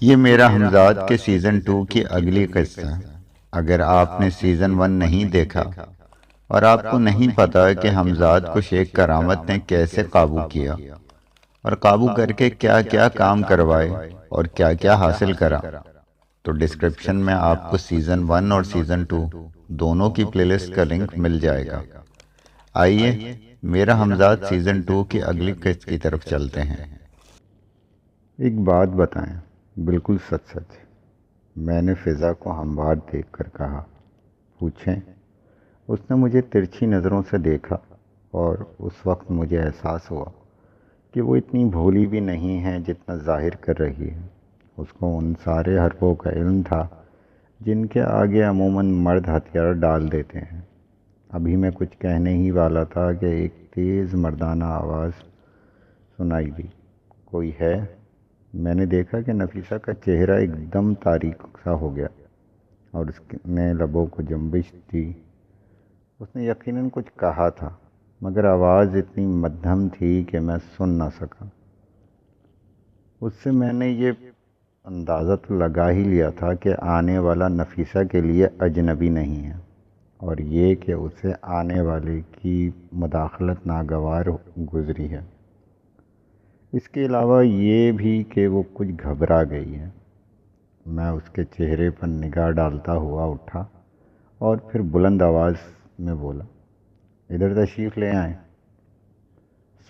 یہ میرا ہمزاد کے سیزن 2 کی اگلی قسط ہے۔ اگر آپ نے سیزن 1 نہیں دیکھا اور آپ کو نہیں پتا کہ ہمزاد کو شیخ کرامت نے کیسے قابو کیا اور قابو کر کے کیا کیا کام کروائے اور کیا کیا حاصل کرا، تو ڈسکرپشن میں آپ کو سیزن 1 اور سیزن 2 دونوں کی پلے لسٹ کا لنک مل جائے گا۔ آئیے میرا ہمزاد سیزن 2 کی اگلی قسط کی طرف چلتے ہیں۔ ایک بات بتائیں، بالکل سچ سچ، میں نے فضا کو ہموار دیکھ کر کہا۔ پوچھیں؟ اس نے مجھے ترچھی نظروں سے دیکھا اور اس وقت مجھے احساس ہوا کہ وہ اتنی بھولی بھی نہیں ہے جتنا ظاہر کر رہی ہے۔ اس کو ان سارے حرفوں کا علم تھا جن کے آگے عموماً مرد ہتھیار ڈال دیتے ہیں۔ ابھی میں کچھ کہنے ہی والا تھا کہ ایک تیز مردانہ آواز سنائی دی، کوئی ہے؟ میں نے دیکھا کہ نفیسہ کا چہرہ ایک دم تاریک سا ہو گیا اور اس نے لبوں کو جنبش دی۔ اس نے یقیناً کچھ کہا تھا مگر آواز اتنی مدھم تھی کہ میں سن نہ سکا۔ اس سے میں نے یہ اندازہ تو لگا ہی لیا تھا کہ آنے والا نفیسہ کے لیے اجنبی نہیں ہے، اور یہ کہ اسے آنے والے کی مداخلت ناگوار گزری ہے۔ اس کے علاوہ یہ بھی کہ وہ کچھ گھبرا گئی ہے۔ میں اس کے چہرے پر نگاہ ڈالتا ہوا اٹھا اور پھر بلند آواز میں بولا، ادھر تشریف لے آئیں۔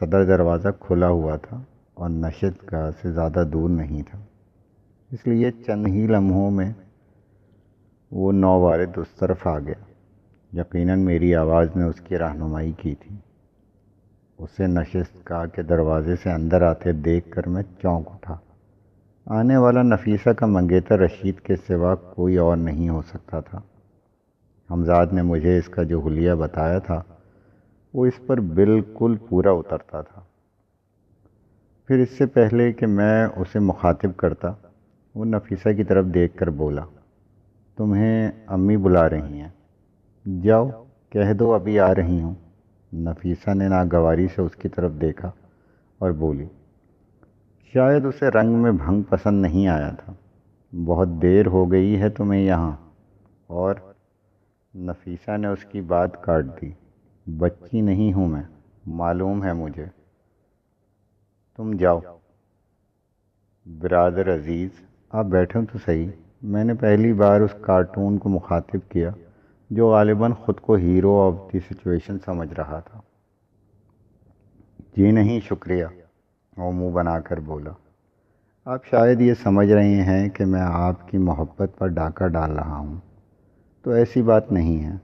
صدر دروازہ کھلا ہوا تھا اور نشست گاہ سے زیادہ دور نہیں تھا، اس لیے چند ہی لمحوں میں وہ نووارد اس طرف آ گیا۔ یقیناً میری آواز نے اس کی رہنمائی کی تھی۔ اسے نشست گاہ کے دروازے سے اندر آتے دیکھ کر میں چونک اٹھا۔ آنے والا نفیسہ کا منگیتر رشید کے سوا کوئی اور نہیں ہو سکتا تھا۔ حمزاد نے مجھے اس کا جو حلیہ بتایا تھا وہ اس پر بالکل پورا اترتا تھا۔ پھر اس سے پہلے کہ میں اسے مخاطب کرتا، وہ نفیسہ کی طرف دیکھ کر بولا، تمہیں امی بلا رہی ہیں، جاؤ کہہ دو ابھی آ رہی ہوں۔ نفیسہ نے ناگواری سے اس کی طرف دیکھا اور بولی، شاید اسے رنگ میں بھنگ پسند نہیں آیا تھا، بہت دیر ہو گئی ہے تمہیں یہاں۔ اور نفیسہ نے اس کی بات کاٹ دی، بچی نہیں ہوں میں، معلوم ہے مجھے، تم جاؤ۔ برادر عزیز، آپ بیٹھیں تو صحیح۔ میں نے پہلی بار اس کارٹون کو مخاطب کیا جو غالباً خود کو ہیرو آف دی سچویشن سمجھ رہا تھا۔ جی نہیں شکریہ، وہ منہ بنا کر بولا۔ آپ شاید یہ سمجھ رہے ہیں کہ میں آپ کی محبت پر ڈاکہ ڈال رہا ہوں، تو ایسی بات نہیں ہے۔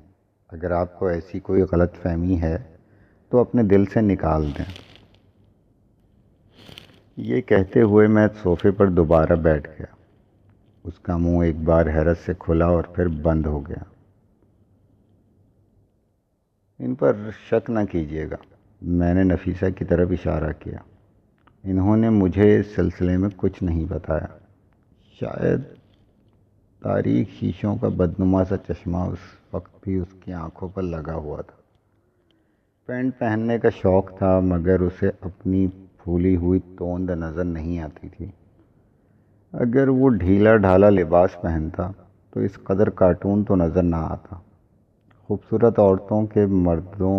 اگر آپ کو ایسی کوئی غلط فہمی ہے تو اپنے دل سے نکال دیں۔ یہ کہتے ہوئے میں صوفے پر دوبارہ بیٹھ گیا۔ اس کا منہ ایک بار حیرت سے کھلا اور پھر بند ہو گیا۔ ان پر شک نہ کیجیے گا، میں نے نفیسہ کی طرف اشارہ کیا، انہوں نے مجھے اس سلسلے میں کچھ نہیں بتایا۔ شاید تاریک شیشوں کا بدنما سا چشمہ اس وقت بھی اس کی آنکھوں پر لگا ہوا تھا۔ پینٹ پہننے کا شوق تھا مگر اسے اپنی پھولی ہوئی توند نظر نہیں آتی تھی۔ اگر وہ ڈھیلا ڈھالا لباس پہنتا تو اس قدر کارٹون تو نظر نہ آتا۔ خوبصورت عورتوں کے مردوں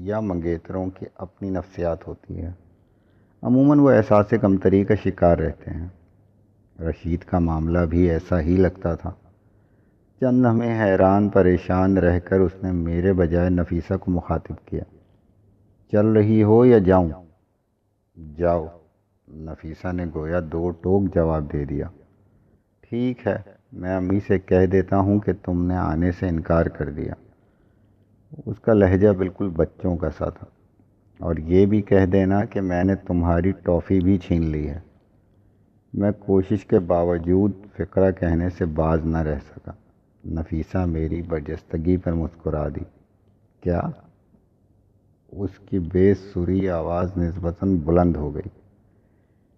یا منگیتروں کی اپنی نفسیات ہوتی ہے، عموماً وہ احساس کمتری کا شکار رہتے ہیں۔ رشید کا معاملہ بھی ایسا ہی لگتا تھا۔ چند ہمیں حیران پریشان رہ کر اس نے میرے بجائے نفیسہ کو مخاطب کیا، چل رہی ہو یا جاؤں؟ جاؤ، نفیسہ نے گویا دو ٹوک جواب دے دیا۔ ٹھیک ہے، میں امی سے کہہ دیتا ہوں کہ تم نے آنے سے انکار کر دیا۔ اس کا لہجہ بالکل بچوں کا سا تھا۔ اور یہ بھی کہہ دینا کہ میں نے تمہاری ٹافی بھی چھین لی ہے۔ میں کوشش کے باوجود فقرہ کہنے سے باز نہ رہ سکا۔ نفیسہ میری برجستگی پر مسکرا دی۔ کیا؟ اس کی بے سری آواز نسبتاً بلند ہو گئی۔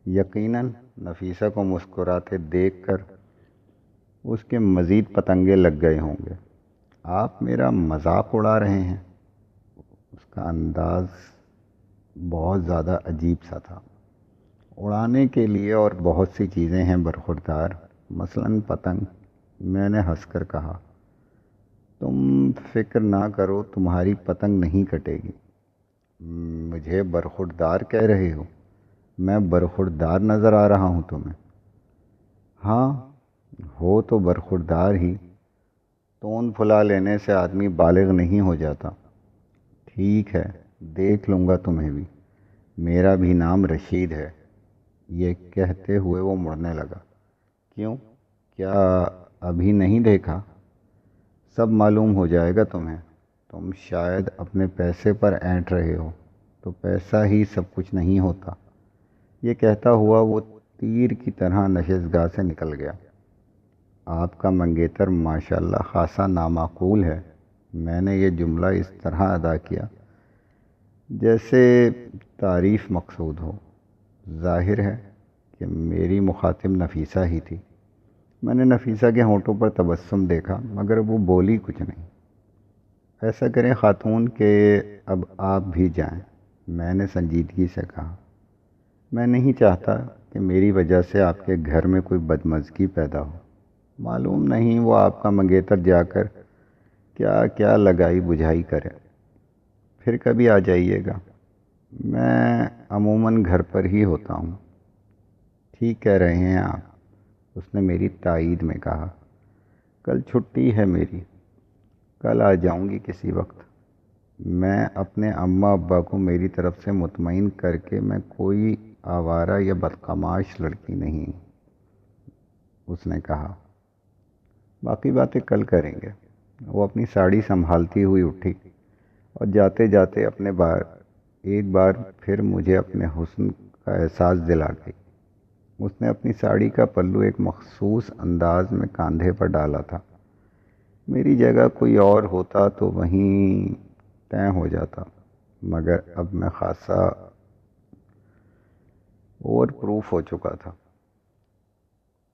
یقیناً نفیسہ کو مسکراتے دیکھ کر اس کے مزید پتنگے لگ گئے ہوں گے۔ آپ میرا مذاق اڑا رہے ہیں؟ اس کا انداز بہت زیادہ عجیب سا تھا۔ اڑانے کے لیے اور بہت سی چیزیں ہیں برخوردار، مثلاً پتنگ۔ میں نے ہنس کر کہا، تم فکر نہ کرو، تمہاری پتنگ نہیں کٹے گی۔ مجھے برخوردار کہہ رہے ہو؟ میں برخوردار نظر آ رہا ہوں تمہیں؟ ہاں، ہو تو برخوردار ہی۔ تون پھلا لینے سے آدمی بالغ نہیں ہو جاتا۔ ٹھیک ہے، دیکھ لوں گا تمہیں بھی۔ میرا بھی نام رشید ہے۔ یہ کہتے ہوئے وہ مڑنے لگا۔ کیوں؟ کیا ابھی نہیں دیکھا؟ سب معلوم ہو جائے گا تمہیں۔ تم شاید اپنے پیسے پر اینٹ رہے ہو، تو پیسہ ہی سب کچھ نہیں ہوتا۔ یہ کہتا ہوا وہ تیر کی طرح نشستگاہ سے نکل گیا۔ آپ کا منگیتر ماشاءاللہ خاصا نامعقول ہے۔ میں نے یہ جملہ اس طرح ادا کیا جیسے تعریف مقصود ہو۔ ظاہر ہے کہ میری مخاطب نفیسہ ہی تھی۔ میں نے نفیسہ کے ہونٹوں پر تبسم دیکھا، مگر وہ بولی کچھ نہیں۔ ایسا کریں خاتون کہ اب آپ بھی جائیں، میں نے سنجیدگی سے کہا۔ میں نہیں چاہتا کہ میری وجہ سے آپ کے گھر میں کوئی بدمزگی پیدا ہو۔ معلوم نہیں وہ آپ کا منگیتر جا کر کیا کیا لگائی بجھائی کرے۔ پھر کبھی آ جائیے گا، میں عموماً گھر پر ہی ہوتا ہوں۔ ٹھیک کہہ رہے ہیں آپ، اس نے میری تائید میں کہا۔ کل چھٹی ہے میری، کل آ جاؤں گی کسی وقت۔ میں اپنے اماں ابا کو میری طرف سے مطمئن کر کے میں کوئی آوارہ یا بدقماش لڑکی نہیں، اس نے کہا۔ باقی باتیں کل کریں گے۔ وہ اپنی ساڑی سنبھالتی ہوئی اٹھی اور جاتے جاتے ایک بار پھر مجھے اپنے حسن کا احساس دلا گئی۔ اس نے اپنی ساڑی کا پلو ایک مخصوص انداز میں کاندھے پر ڈالا تھا۔ میری جگہ کوئی اور ہوتا تو وہیں طے ہو جاتا، مگر اب میں خاصا اوور پروف ہو چکا تھا۔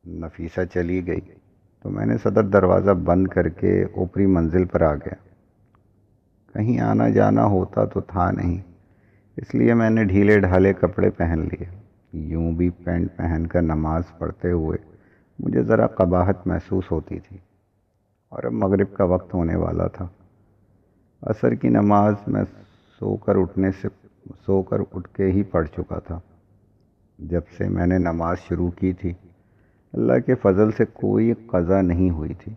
نفیسہ چلی گئی تو میں نے صدر دروازہ بند کر کے اوپری منزل پر آ گیا۔ کہیں آنا جانا ہوتا تو تھا نہیں، اس لیے میں نے ڈھیلے ڈھالے کپڑے پہن لیے۔ یوں بھی پینٹ پہن کر نماز پڑھتے ہوئے مجھے ذرا قباحت محسوس ہوتی تھی، اور اب مغرب کا وقت ہونے والا تھا۔ عصر کی نماز میں سو کر اٹھ کے ہی پڑھ چکا تھا۔ جب سے میں نے نماز شروع کی تھی، اللہ کے فضل سے کوئی قضا نہیں ہوئی تھی۔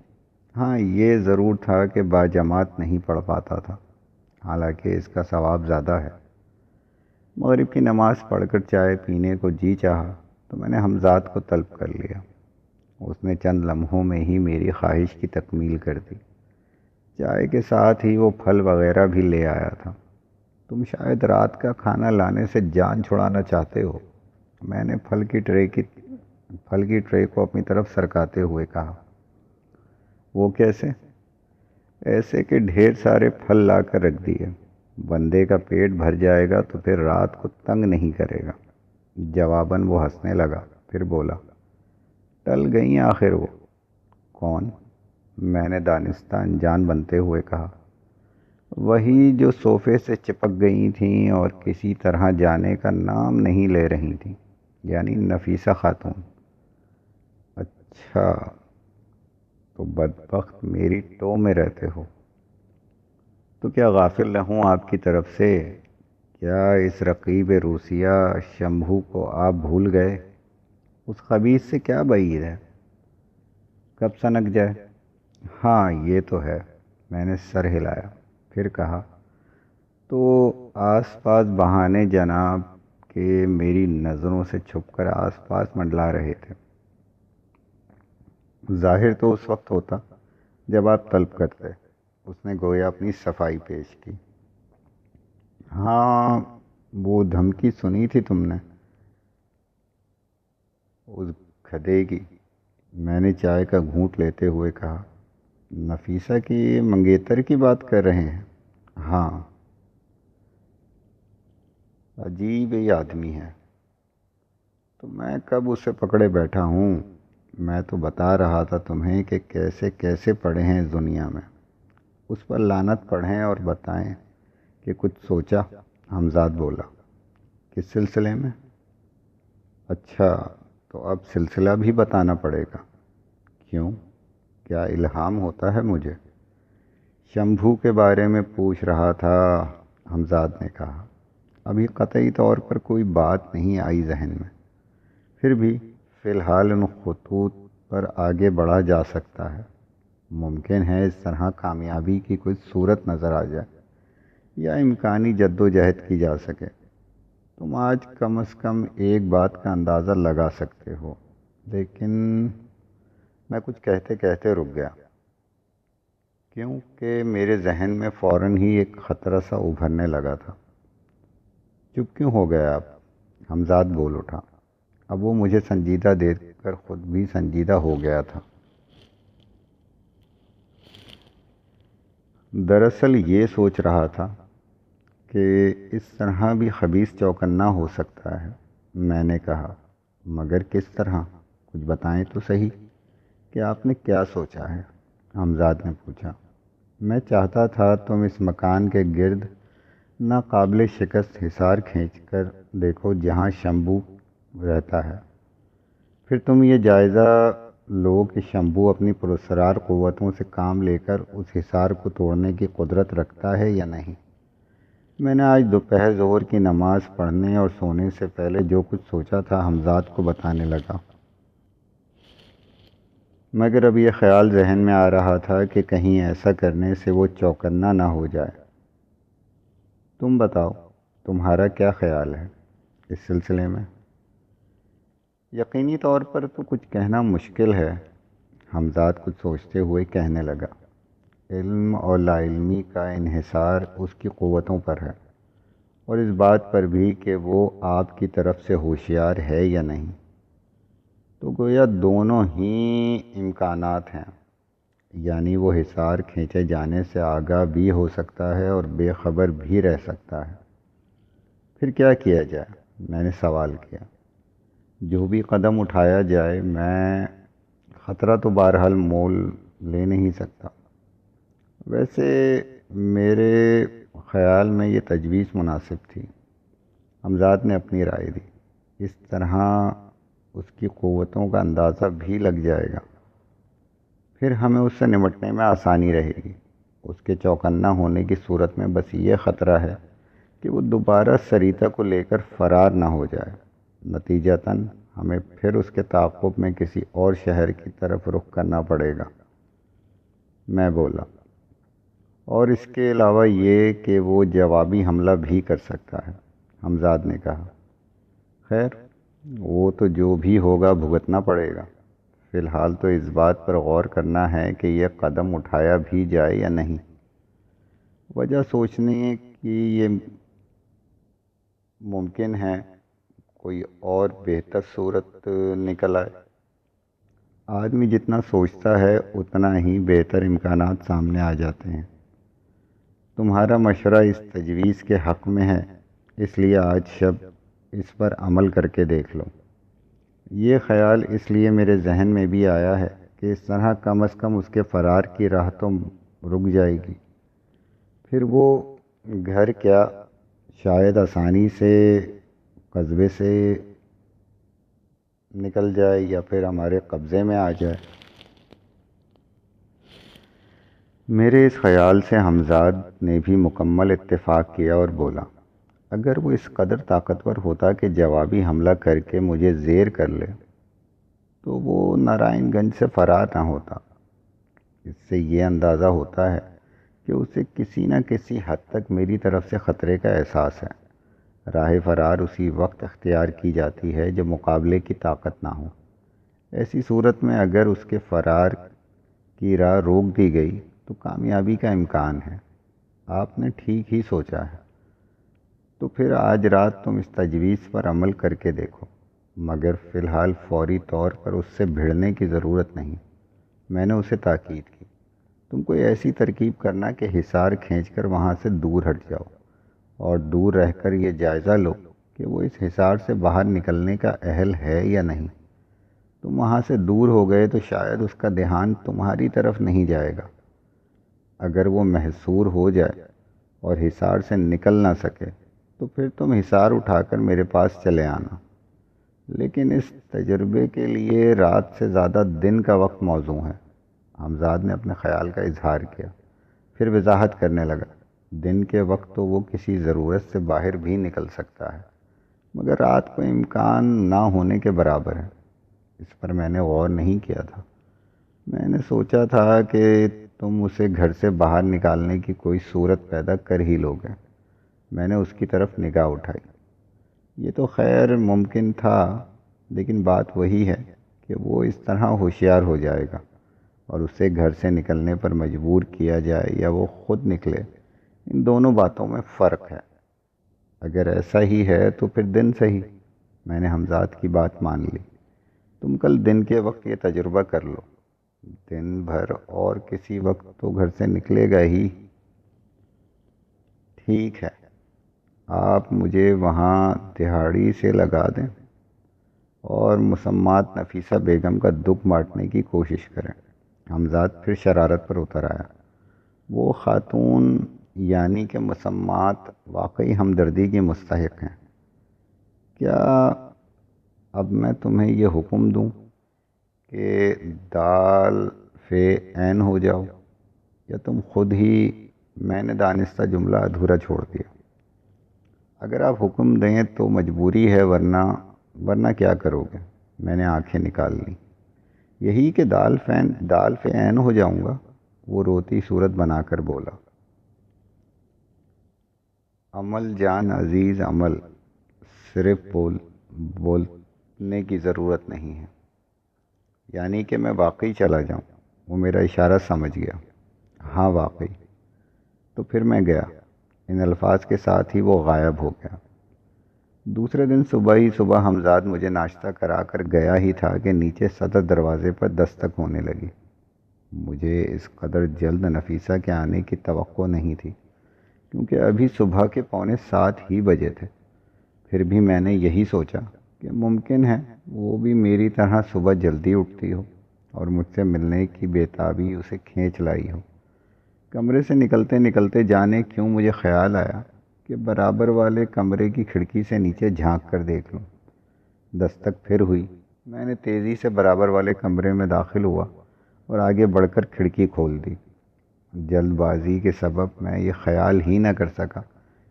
ہاں، یہ ضرور تھا کہ باجماعت نہیں پڑھ پاتا تھا، حالانکہ اس کا ثواب زیادہ ہے۔ مغرب کی نماز پڑھ کر چائے پینے کو جی چاہا تو میں نے حمزاد کو طلب کر لیا۔ اس نے چند لمحوں میں ہی میری خواہش کی تکمیل کر دی۔ چائے کے ساتھ ہی وہ پھل وغیرہ بھی لے آیا تھا۔ تم شاید رات کا کھانا لانے سے جان چھڑانا چاہتے ہو، میں نے پھل کی ٹرے کو اپنی طرف سرکاتے ہوئے کہا۔ وہ کیسے؟ ایسے کہ ڈھیر سارے پھل لا کر رکھ دیے، بندے کا پیٹ بھر جائے گا تو پھر رات کو تنگ نہیں کرے گا۔ جواباً وہ ہنسنے لگا، پھر بولا، ٹل گئیں آخر وہ؟ کون؟ میں نے دانستہ انجان بنتے ہوئے کہا۔ وہی جو صوفے سے چپک گئی تھیں اور کسی طرح جانے کا نام نہیں لے رہی تھیں، یعنی نفیسہ خاتون۔ اچھا، تو بدبخت میری ٹو میں رہتے ہو؟ تو کیا غافل رہوں آپ کی طرف سے؟ کیا اس رقیب روسیہ شمبھو کو آپ بھول گئے؟ اس خبیث سے کیا بعید ہے؟ کب سنک جائے۔ ہاں یہ تو ہے۔ میں نے سر ہلایا، پھر کہا، تو آس پاس بہانے جناب کہ میری نظروں سے چھپ کر آس پاس منڈلا رہے تھے۔ ظاہر تو اس وقت ہوتا جب آپ طلب کرتے۔ اس نے گویا اپنی صفائی پیش کی۔ ہاں، وہ دھمکی سنی تھی تم نے اس گدھے کی؟ میں نے چائے کا گھونٹ لیتے ہوئے کہا۔ نفیسہ کی منگیتر کی بات کر رہے ہیں؟ ہاں۔ عجیب ہی آدمی ہے۔ تو میں کب اسے پکڑے بیٹھا ہوں؟ میں تو بتا رہا تھا تمہیں کہ کیسے کیسے پڑھے ہیں اس دنیا میں۔ اس پر لعنت پڑھیں اور بتائیں کہ کچھ سوچا؟ حمزاد بولا۔ کس سلسلے میں؟ اچھا، تو اب سلسلہ بھی بتانا پڑے گا؟ کیوں؟ کیا الہام ہوتا ہے مجھے؟ شمبھو کے بارے میں پوچھ رہا تھا، حمزاد نے کہا۔ ابھی قطعی طور پر کوئی بات نہیں آئی ذہن میں، پھر بھی فی الحال ان خطوط پر آگے بڑھا جا سکتا ہے۔ ممکن ہے اس طرح کامیابی کی کوئی صورت نظر آ جائے یا امکانی جد و جہد کی جا سکے۔ تم آج کم از کم ایک بات کا اندازہ لگا سکتے ہو، لیکن میں کچھ کہتے کہتے رک گیا، کیونکہ میرے ذہن میں فوراً ہی ایک خطرہ سا ابھرنے لگا تھا۔ چپ کیوں ہو گیا آپ؟ حمزاد بول اٹھا۔ اب وہ مجھے سنجیدہ دیکھ کر خود بھی سنجیدہ ہو گیا تھا۔ دراصل یہ سوچ رہا تھا کہ اس طرح بھی خبیث چوکنا ہو سکتا ہے۔ میں نے کہا، مگر کس طرح؟ کچھ بتائیں تو صحیح کہ آپ نے کیا سوچا ہے؟ حمزاد نے پوچھا۔ میں چاہتا تھا تم اس مکان کے گرد ناقابل شکست حصار کھینچ کر دیکھو جہاں شمبھو رہتا ہے۔ پھر تم یہ جائزہ لو کہ شمبھو اپنی پراسرار قوتوں سے کام لے کر اس حصار کو توڑنے کی قدرت رکھتا ہے یا نہیں۔ میں نے آج دوپہر ظہر کی نماز پڑھنے اور سونے سے پہلے جو کچھ سوچا تھا حمزاد کو بتانے لگا، مگر اب یہ خیال ذہن میں آ رہا تھا کہ کہیں ایسا کرنے سے وہ چوکنا نہ ہو جائے۔ تم بتاؤ، تمہارا کیا خیال ہے اس سلسلے میں؟ یقینی طور پر تو کچھ کہنا مشکل ہے، حمزاد کچھ سوچتے ہوئے کہنے لگا۔ علم اور لا علمی کا انحصار اس کی قوتوں پر ہے، اور اس بات پر بھی کہ وہ آپ کی طرف سے ہوشیار ہے یا نہیں۔ تو گویا دونوں ہی امکانات ہیں، یعنی وہ حصار کھینچے جانے سے آگاہ بھی ہو سکتا ہے اور بے خبر بھی رہ سکتا ہے۔ پھر کیا کیا جائے؟ میں نے سوال کیا۔ جو بھی قدم اٹھایا جائے، میں خطرہ تو بہرحال مول لے نہیں سکتا۔ ویسے میرے خیال میں یہ تجویز مناسب تھی۔ حمزاد نے اپنی رائے دی۔ اس طرح اس کی قوتوں کا اندازہ بھی لگ جائے گا، پھر ہمیں اس سے نمٹنے میں آسانی رہے گی۔ اس کے چوکنا ہونے کی صورت میں بس یہ خطرہ ہے کہ وہ دوبارہ سریتا کو لے کر فرار نہ ہو جائے۔ نتیجتاً ہمیں پھر اس کے تعاقب میں کسی اور شہر کی طرف رخ کرنا پڑے گا۔ میں بولا، اور اس کے علاوہ یہ کہ وہ جوابی حملہ بھی کر سکتا ہے، حمزاد نے کہا۔ خیر، وہ تو جو بھی ہوگا بھگتنا پڑے گا۔ فی الحال تو اس بات پر غور کرنا ہے کہ یہ قدم اٹھایا بھی جائے یا نہیں۔ وجہ سوچنے کی یہ ممکن ہے کوئی اور بہتر صورت نکل آئے۔ آدمی جتنا سوچتا ہے اتنا ہی بہتر امکانات سامنے آ جاتے ہیں۔ تمہارا مشورہ اس تجویز کے حق میں ہے، اس لیے آج شب اس پر عمل کر کے دیکھ لو۔ یہ خیال اس لیے میرے ذہن میں بھی آیا ہے کہ اس طرح کم از کم اس کے فرار کی راہ تو رک جائے گی۔ پھر وہ گھر کیا، شاید آسانی سے قصبے سے نکل جائے یا پھر ہمارے قبضے میں آ جائے۔ میرے اس خیال سے حمزاد نے بھی مکمل اتفاق کیا اور بولا، اگر وہ اس قدر طاقتور ہوتا کہ جوابی حملہ کر کے مجھے زیر کر لے تو وہ نارائن گنج سے فرار نہ ہوتا۔ اس سے یہ اندازہ ہوتا ہے کہ اسے کسی نہ کسی حد تک میری طرف سے خطرے کا احساس ہے۔ راہ فرار اسی وقت اختیار کی جاتی ہے جب مقابلے کی طاقت نہ ہو۔ ایسی صورت میں اگر اس کے فرار کی راہ روک دی گئی تو کامیابی کا امکان ہے۔ آپ نے ٹھیک ہی سوچا ہے۔ تو پھر آج رات تم اس تجویز پر عمل کر کے دیکھو، مگر فی الحال فوری طور پر اس سے بھیڑنے کی ضرورت نہیں۔ میں نے اسے تاکید کی، تم کوئی ایسی ترکیب کرنا کہ حصار کھینچ کر وہاں سے دور ہٹ جاؤ، اور دور رہ کر یہ جائزہ لو کہ وہ اس حصار سے باہر نکلنے کا اہل ہے یا نہیں۔ تم وہاں سے دور ہو گئے تو شاید اس کا دھیان تمہاری طرف نہیں جائے گا۔ اگر وہ محصور ہو جائے اور حصار سے نکل نہ سکے تو پھر تم حصار اٹھا کر میرے پاس چلے آنا۔ لیکن اس تجربے کے لیے رات سے زیادہ دن کا وقت موزوں ہے۔ حمزاد نے اپنے خیال کا اظہار کیا، پھر وضاحت کرنے لگا۔ دن کے وقت تو وہ کسی ضرورت سے باہر بھی نکل سکتا ہے، مگر رات کو امکان نہ ہونے کے برابر ہے۔ اس پر میں نے غور نہیں کیا تھا۔ میں نے سوچا تھا کہ تم اسے گھر سے باہر نکالنے کی کوئی صورت پیدا کر ہی لوگے۔ میں نے اس کی طرف نگاہ اٹھائی۔ یہ تو خیر ممکن تھا، لیکن بات وہی ہے کہ وہ اس طرح ہوشیار ہو جائے گا اور اسے گھر سے نکلنے پر مجبور کیا جائے یا وہ خود نکلے، ان دونوں باتوں میں فرق ہے۔ اگر ایسا ہی ہے تو پھر دن صحیح۔ میں نے حمزاد کی بات مان لی۔ تم کل دن کے وقت یہ تجربہ کر لو، دن بھر اور کسی وقت تو گھر سے نکلے گا ہی۔ ٹھیک ہے، آپ مجھے وہاں دہاڑی سے لگا دیں اور مسمات نفیسہ بیگم کا دکھ بانٹنے کی کوشش کریں۔ حمزاد پھر شرارت پر اتر آیا۔ وہ خاتون یعنی کہ مسمات واقعی ہمدردی کی مستحق ہیں۔ کیا اب میں تمہیں یہ حکم دوں کہ دال فے عین ہو جاؤ، یا تم خود ہی؟ میں نے دانستہ جملہ ادھورا چھوڑ دیا۔ اگر آپ حکم دیں تو مجبوری ہے، ورنہ کیا کرو گے؟ میں نے آنکھیں نکال لیں۔ یہی کہ دال فے عین ہو جاؤں گا، وہ روتی صورت بنا کر بولا۔ عمل جان عزیز عمل، صرف بولنے کی ضرورت نہیں ہے، یعنی کہ میں واقعی چلا جاؤں۔ وہ میرا اشارہ سمجھ گیا۔ ہاں واقعی۔ تو پھر میں گیا۔ ان الفاظ کے ساتھ ہی وہ غائب ہو گیا۔ دوسرے دن صبح حمزاد مجھے ناشتہ کرا کر گیا ہی تھا کہ نیچے صدر دروازے پر دستک ہونے لگی۔ مجھے اس قدر جلد نفیسہ کے آنے کی توقع نہیں تھی، کیونکہ ابھی صبح کے 6:45 ہی بجے تھے۔ پھر بھی میں نے یہی سوچا کہ ممکن ہے وہ بھی میری طرح صبح جلدی اٹھتی ہو اور مجھ سے ملنے کی بےتابی اسے کھینچ لائی ہو۔ کمرے سے نکلتے نکلتے جانے کیوں مجھے خیال آیا کہ برابر والے کمرے کی کھڑکی سے نیچے جھانک کر دیکھ لوں۔ دستک پھر ہوئی۔ میں نے تیزی سے برابر والے کمرے میں داخل ہوا اور آگے بڑھ کر کھڑکی کھول دی۔ جلد بازی کے سبب میں یہ خیال ہی نہ کر سکا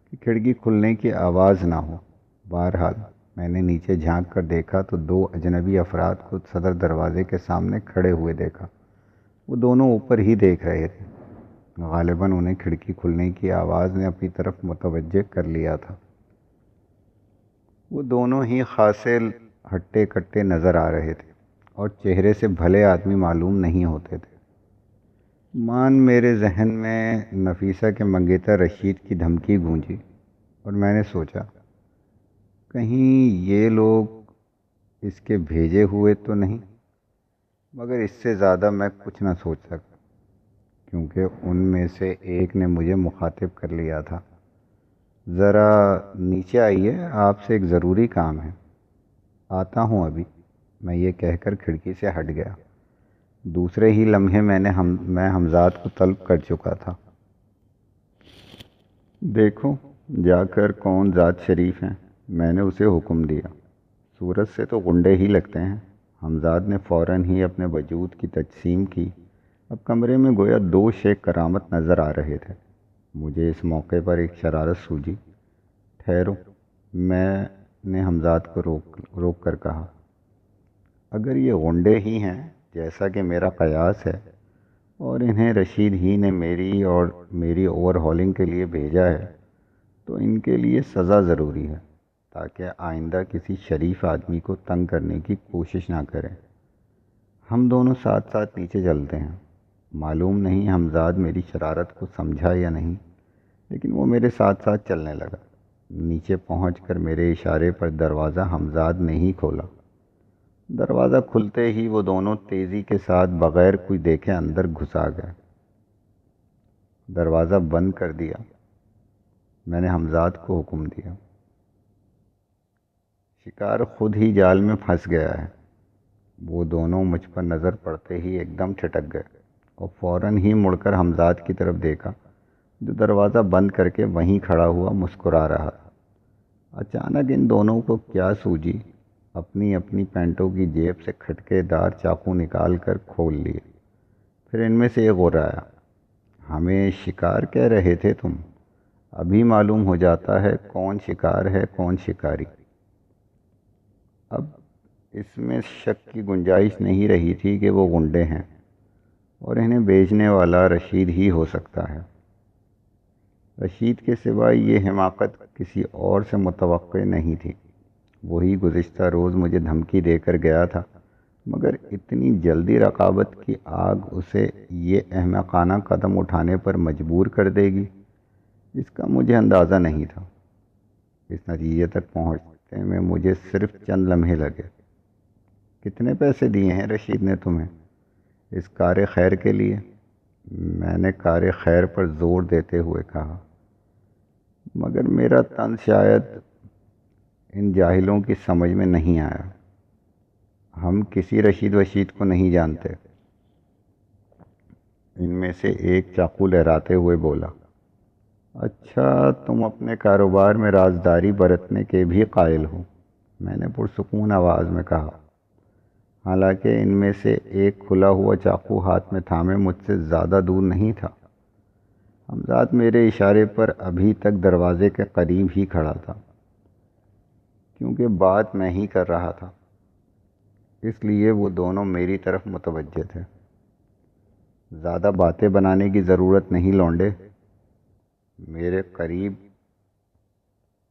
کہ کھڑکی کھلنے کی آواز نہ ہو۔ بہرحال میں نے نیچے جھانک کر دیکھا تو 2 اجنبی افراد کو صدر دروازے کے سامنے کھڑے ہوئے دیکھا۔ وہ دونوں اوپر ہی دیکھ رہے تھے۔ غالباً انہیں کھڑکی کھلنے کی آواز نے اپنی طرف متوجہ کر لیا تھا۔ وہ دونوں ہی خاصے ہٹے کٹے نظر آ رہے تھے اور چہرے سے بھلے آدمی معلوم نہیں ہوتے تھے۔ میرے ذہن میں نفیسہ کے منگیتر رشید کی دھمکی گونجی اور میں نے سوچا کہیں یہ لوگ اس کے بھیجے ہوئے تو نہیں، مگر اس سے زیادہ میں کچھ نہ سوچ سکا، کیونکہ ان میں سے ایک نے مجھے مخاطب کر لیا تھا۔ ذرا نیچے آئیے، آپ سے ایک ضروری کام ہے۔ آتا ہوں ابھی، میں یہ کہہ کر کھڑکی سے ہٹ گیا۔ دوسرے ہی لمحے میں حمزاد کو طلب کر چکا تھا۔ دیکھو جا کر کون ذات شریف ہیں، میں نے اسے حکم دیا۔ صورت سے تو غنڈے ہی لگتے ہیں۔ حمزاد نے فوراً ہی اپنے وجود کی تجسیم کی۔ اب کمرے میں گویا 2 شیخ کرامت نظر آ رہے تھے۔ مجھے اس موقع پر ایک شرارت سوجی۔ ٹھہرو، میں نے حمزاد کو روک کر کہا۔ اگر یہ غنڈے ہی ہیں جیسا کہ میرا قیاس ہے، اور انہیں رشید ہی نے میری اوور ہالنگ کے لیے بھیجا ہے، تو ان کے لیے سزا ضروری ہے، تاکہ آئندہ کسی شریف آدمی کو تنگ کرنے کی کوشش نہ کریں۔ ہم دونوں ساتھ ساتھ نیچے چلتے ہیں۔ معلوم نہیں حمزاد میری شرارت کو سمجھا یا نہیں، لیکن وہ میرے ساتھ ساتھ چلنے لگا۔ نیچے پہنچ کر میرے اشارے پر دروازہ حمزاد نے ہی کھولا۔ دروازہ کھلتے ہی وہ دونوں تیزی کے ساتھ بغیر کوئی دیکھے اندر گھس آ گئے۔ دروازہ بند کر دیا۔ میں نے حمزاد کو حکم دیا۔ شکار خود ہی جال میں پھنس گیا ہے۔ وہ دونوں مجھ پر نظر پڑتے ہی ایک دم ٹھٹک گئے اور فوراً ہی مڑ کر حمزاد کی طرف دیکھا، جو دروازہ بند کر کے وہیں کھڑا ہوا مسکرا رہا تھا۔ اچانک ان دونوں کو کیا سوجی اپنی اپنی پینٹوں کی جیب سے کھٹکے دار چاقو نکال کر کھول لیے۔ پھر ان میں سے ایک اور آیا، ہمیں شکار کہہ رہے تھے تم؟ ابھی معلوم ہو جاتا ہے کون شکار ہے کون شکاری۔ اب اس میں شک کی گنجائش نہیں رہی تھی کہ وہ غنڈے ہیں اور انہیں بیچنے والا رشید ہی ہو سکتا ہے۔ رشید کے سوا یہ حماقت کسی اور سے متوقع نہیں تھی۔ وہی گزشتہ روز مجھے دھمکی دے کر گیا تھا، مگر اتنی جلدی رقابت کی آگ اسے یہ احمقانہ قدم اٹھانے پر مجبور کر دے گی، اس کا مجھے اندازہ نہیں تھا۔ اس نتیجے تک پہنچنے میں مجھے صرف چند لمحے لگے۔ کتنے پیسے دیے ہیں رشید نے تمہیں اس کار خیر کے لیے؟ میں نے کار خیر پر زور دیتے ہوئے کہا، مگر میرا طنز شاید ان جاہلوں کی سمجھ میں نہیں آیا۔ ہم کسی رشید وشید کو نہیں جانتے، ان میں سے ایک چاقو لہراتے ہوئے بولا۔ اچھا، تم اپنے کاروبار میں رازداری برتنے کے بھی قائل ہو، میں نے پرسکون آواز میں کہا، حالانکہ ان میں سے ایک کھلا ہوا چاقو ہاتھ میں تھامے مجھ سے زیادہ دور نہیں تھا۔ حمزاد میرے اشارے پر ابھی تک دروازے کے قریب ہی کھڑا تھا، کیونکہ بات میں ہی کر رہا تھا، اس لیے وہ دونوں میری طرف متوجہ تھے۔ زیادہ باتیں بنانے کی ضرورت نہیں لونڈے، میرے قریب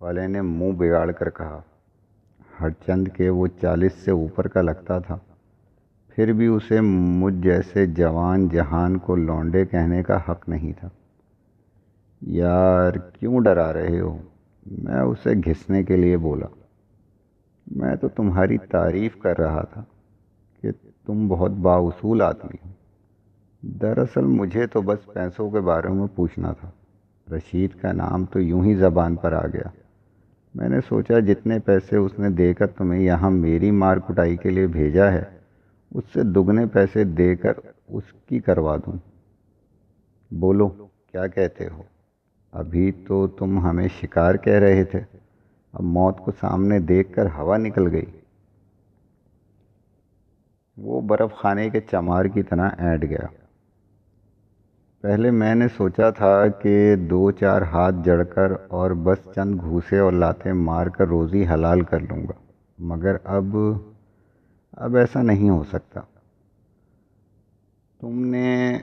والے نے منہ بگاڑ کر کہا، ہرچند کہ وہ 40 سے اوپر کا لگتا تھا، پھر بھی اسے مجھ جیسے جوان جہان کو لونڈے کہنے کا حق نہیں تھا۔ یار کیوں ڈرا رہے ہو؟ میں اسے گھسنے کے لیے بولا۔ میں تو تمہاری تعریف کر رہا تھا کہ تم بہت بااصول آدمی ہو۔ دراصل مجھے تو بس پیسوں کے بارے میں پوچھنا تھا۔ رشید کا نام تو یوں ہی زبان پر آ گیا۔ میں نے سوچا جتنے پیسے اس نے دے کر تمہیں یہاں میری مار کٹائی کے لیے بھیجا ہے، اس سے دگنے پیسے دے کر اس کی کروا دوں۔ بولو کیا کہتے ہو؟ ابھی تو تم ہمیں شکار کہہ رہے تھے، اب موت کو سامنے دیکھ کر ہوا نکل گئی۔ وہ برف خانے کے چمار کی طرح اینٹ گیا۔ پہلے میں نے سوچا تھا کہ 2-4 ہاتھ جڑ کر اور بس چند گھوسے اور لاتیں مار کر روزی حلال کر لوں گا، مگر اب ایسا نہیں ہو سکتا۔ تم نے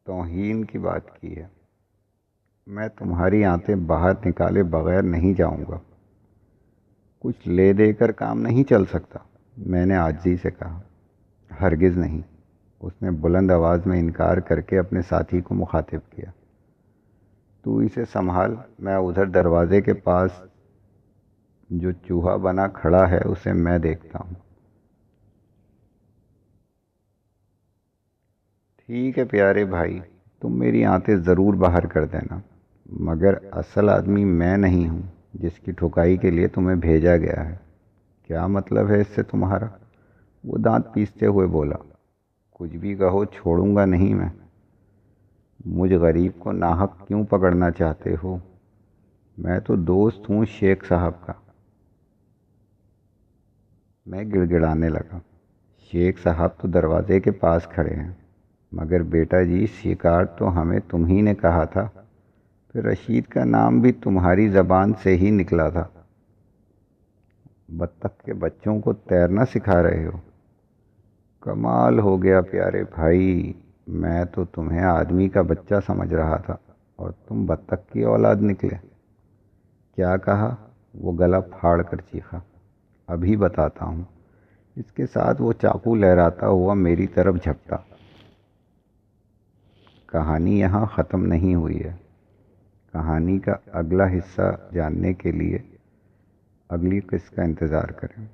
توہین کی بات کی ہے، میں تمہاری آنتیں باہر نکالے بغیر نہیں جاؤں گا۔ کچھ لے دے کر کام نہیں چل سکتا، میں نے عاجزی سے کہا۔ ہرگز نہیں، اس نے بلند آواز میں انکار کر کے اپنے ساتھی کو مخاطب کیا۔ تو اسے سنبھال، میں ادھر دروازے کے پاس جو چوہا بنا کھڑا ہے اسے میں دیکھتا ہوں۔ ٹھیک ہے پیارے بھائی، تم میری آنتیں ضرور باہر کر دینا، مگر اصل آدمی میں نہیں ہوں جس کی ٹھکائی کے لیے تمہیں بھیجا گیا ہے۔ کیا مطلب ہے اس سے تمہارا؟ وہ دانت پیستے ہوئے بولا۔ کچھ بھی کہو، چھوڑوں گا نہیں میں۔ مجھ غریب کو ناحق کیوں پکڑنا چاہتے ہو؟ میں تو دوست ہوں شیخ صاحب کا۔ میں گڑ گڑانے لگا۔ شیخ صاحب تو دروازے کے پاس کھڑے ہیں، مگر بیٹا جی شکار تو ہمیں تم ہی نے کہا تھا، پھر رشید کا نام بھی تمہاری زبان سے ہی نکلا تھا۔ بطخ کے بچوں کو تیرنا سکھا رہے ہو؟ کمال ہو گیا پیارے بھائی، میں تو تمہیں آدمی کا بچہ سمجھ رہا تھا اور تم بطخ کی اولاد نکلے۔ کیا کہا؟ وہ گلا پھاڑ کر چیخا۔ ابھی بتاتا ہوں۔ اس کے ساتھ وہ چاقو لہراتا ہوا میری طرف جھپٹا۔ کہانی یہاں ختم نہیں ہوئی ہے۔ کہانی کا اگلا حصہ جاننے کے لیے اگلی قسط کا انتظار کریں۔